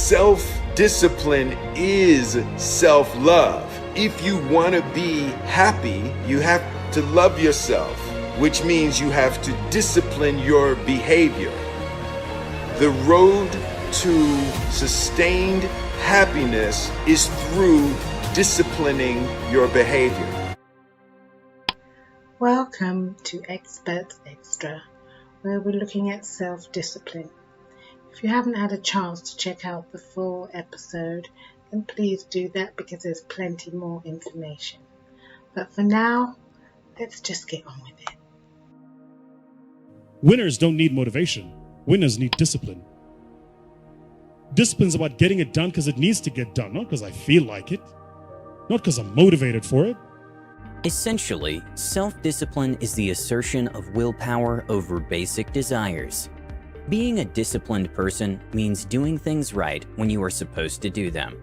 Self-discipline is self-love. If you want to be happy, you have to love yourself, which means you have to discipline your behavior. The road to sustained happiness is through disciplining your behavior. Welcome to Expert Extra, where we're looking at self-discipline. If you haven't had a chance to check out the full episode, then please do that because there's plenty more information. But for now, let's just get on with it. Winners don't need motivation. Winners need discipline. Discipline's about getting it done because it needs to get done, not because I feel like it, not because I'm motivated for it. Essentially, self-discipline is the assertion of willpower over basic desires. Being a disciplined person means doing things right when you are supposed to do them.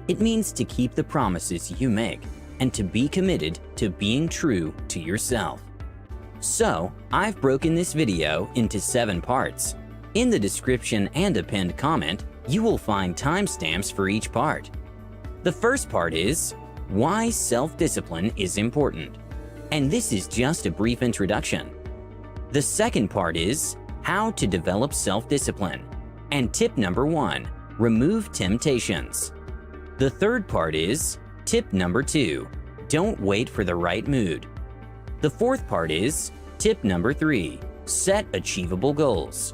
It means to keep the promises you make and to be committed to being true to yourself. So, I've broken this video into 7 parts. In the description and a pinned comment, you will find timestamps for each part. The first part is why self-discipline is important, and this is just a brief introduction. The second part is how to develop self-discipline, and tip number 1, remove temptations. The third part is tip number 2, don't wait for the right mood. The fourth part is tip number 3, set achievable goals.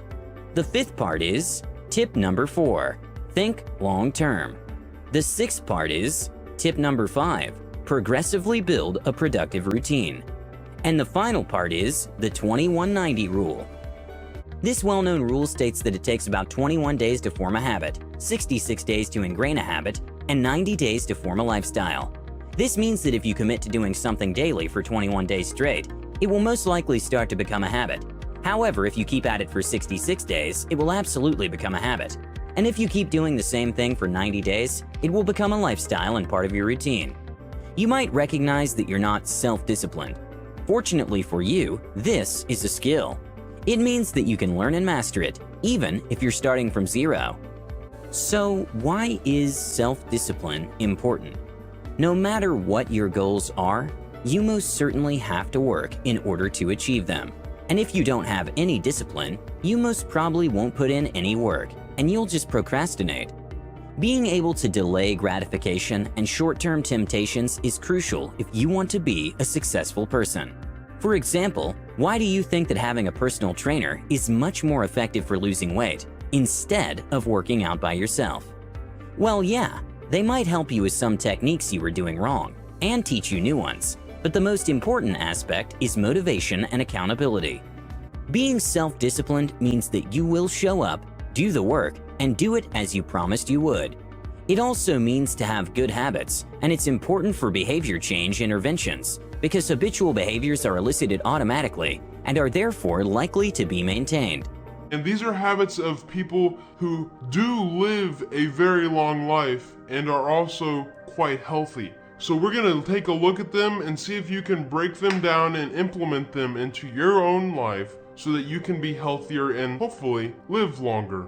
The fifth part is tip number 4, think long-term. The sixth part is tip number 5, progressively build a productive routine. And the final part is the 21-90 rule. This well-known rule states that it takes about 21 days to form a habit, 66 days to ingrain a habit, and 90 days to form a lifestyle. This means that if you commit to doing something daily for 21 days straight, it will most likely start to become a habit. However, if you keep at it for 66 days, it will absolutely become a habit. And if you keep doing the same thing for 90 days, it will become a lifestyle and part of your routine. You might recognize that you're not self-disciplined. Fortunately for you, this is a skill. It means that you can learn and master it, even if you're starting from zero. So, why is self-discipline important? No matter what your goals are, you most certainly have to work in order to achieve them. And if you don't have any discipline, you most probably won't put in any work, and you'll just procrastinate. Being able to delay gratification and short-term temptations is crucial if you want to be a successful person. For example, why do you think that having a personal trainer is much more effective for losing weight instead of working out by yourself? Well, yeah, they might help you with some techniques you were doing wrong and teach you new ones, but the most important aspect is motivation and accountability. Being self-disciplined means that you will show up, do the work, and do it as you promised you would. It also means to have good habits, and it's important for behavior change interventions because habitual behaviors are elicited automatically and are therefore likely to be maintained. And these are habits of people who do live a very long life and are also quite healthy. So we're going to take a look at them and see if you can break them down and implement them into your own life so that you can be healthier and hopefully live longer.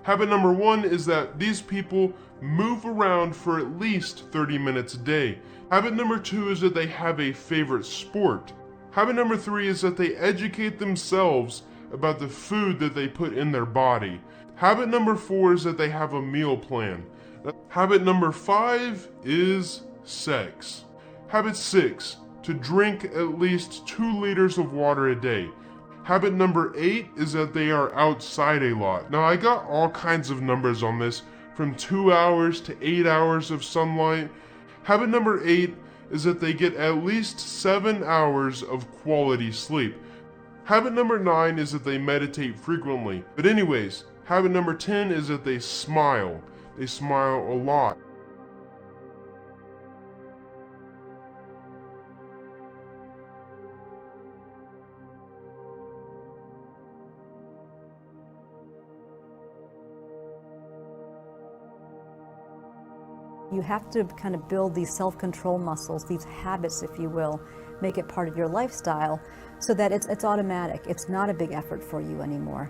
Habit number 1 is that these people move around for at least 30 minutes a day. Habit number 2 is that they have a favorite sport. Habit number 3 is that they educate themselves about the food that they put in their body. Habit number 4 is that they have a meal plan. Habit number 5 is sex. Habit 6, to drink at least 2 liters of water a day. Habit number 8 is that they are outside a lot. Now I got all kinds of numbers on this, from 2 hours to 8 hours of sunlight. Habit number 8 is that they get at least 7 hours of quality sleep. Habit number 9 is that they meditate frequently. But anyways, habit number 10 is that they smile. They smile a lot. You have to kind of build these self-control muscles, these habits, if you will, make it part of your lifestyle so that it's automatic. It's not a big effort for you anymore.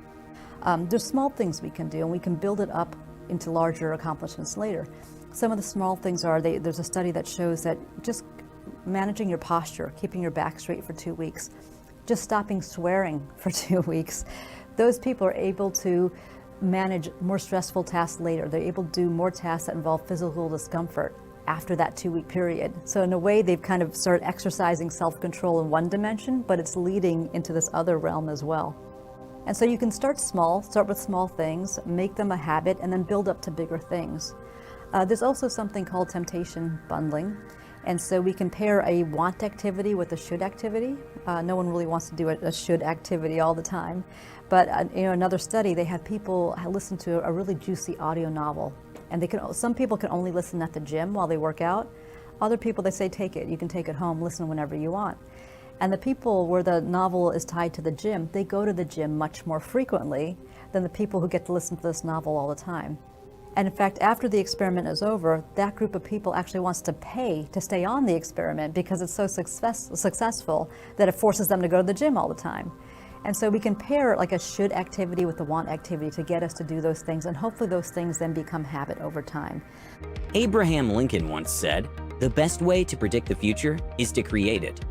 There's small things we can do, and we can build it up into larger accomplishments later. Some of the small things are, there's a study that shows that just managing your posture, keeping your back straight for 2 weeks, just stopping swearing for 2 weeks, those people are able to manage more stressful tasks later. They're able to do more tasks that involve physical discomfort after that 2-week period. So in a way, they've kind of started exercising self-control in one dimension, but it's leading into this other realm as well. And so you can start small, start with small things, make them a habit, and then build up to bigger things. There's also something called temptation bundling. And so we can pair a want activity with a should activity. No one really wants to do a should activity all the time. But another study, they had people listen to a really juicy audio novel. And some people can only listen at the gym while they work out. Other people, they say, take it. You can take it home, listen whenever you want. And the people where the novel is tied to the gym, they go to the gym much more frequently than the people who get to listen to this novel all the time. And in fact, after the experiment is over, that group of people actually wants to pay to stay on the experiment because it's so successful that it forces them to go to the gym all the time. And so we can pair like a should activity with the want activity to get us to do those things, and hopefully those things then become habit over time. Abraham Lincoln once said, "The best way to predict the future is to create it."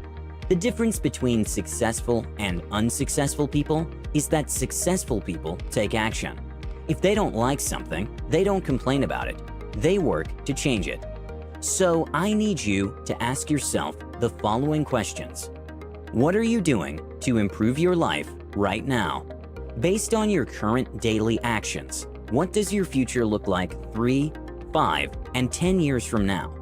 The difference between successful and unsuccessful people is that successful people take action. If they don't like something, they don't complain about it. They work to change it. So I need you to ask yourself the following questions. What are you doing to improve your life right now? Based on your current daily actions, what does your future look like 3, 5, and 10 years from now?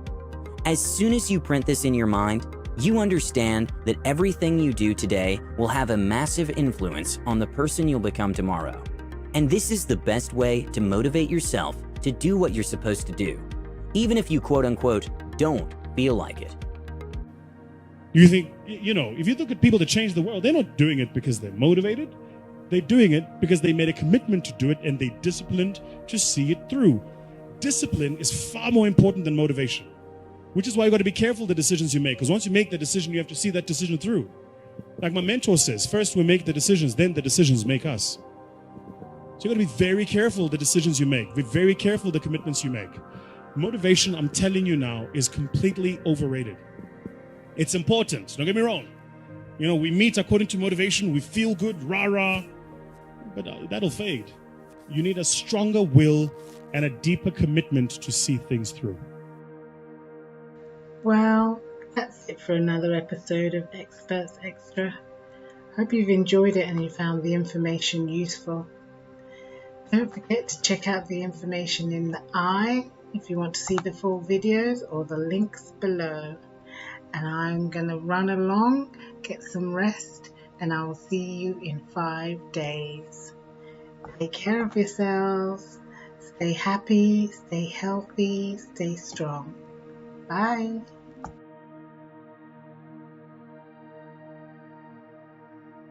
As soon as you print this in your mind, you understand that everything you do today will have a massive influence on the person you'll become tomorrow. And this is the best way to motivate yourself to do what you're supposed to do, even if you quote-unquote don't feel like it. You think, if you look at people that change the world, they're not doing it because they're motivated. They're doing it because they made a commitment to do it and they disciplined to see it through. Discipline is far more important than motivation, which is why you got to be careful the decisions you make, because once you make the decision, you have to see that decision through. Like my mentor says, first we make the decisions, then the decisions make us. So you got to be very careful the decisions you make. Be very careful the commitments you make. Motivation, I'm telling you now, is completely overrated. It's important, don't get me wrong. We meet according to motivation, we feel good, rah-rah, but that'll fade. You need a stronger will and a deeper commitment to see things through. Well, that's it for another episode of Experts Extra. Hope you've enjoyed it and you found the information useful. Don't forget to check out the information in the eye if you want to see the full videos or the links below. And I'm going to run along, get some rest, and I will see you in 5 days. Take care of yourselves. Stay happy, stay healthy, stay strong. Bye.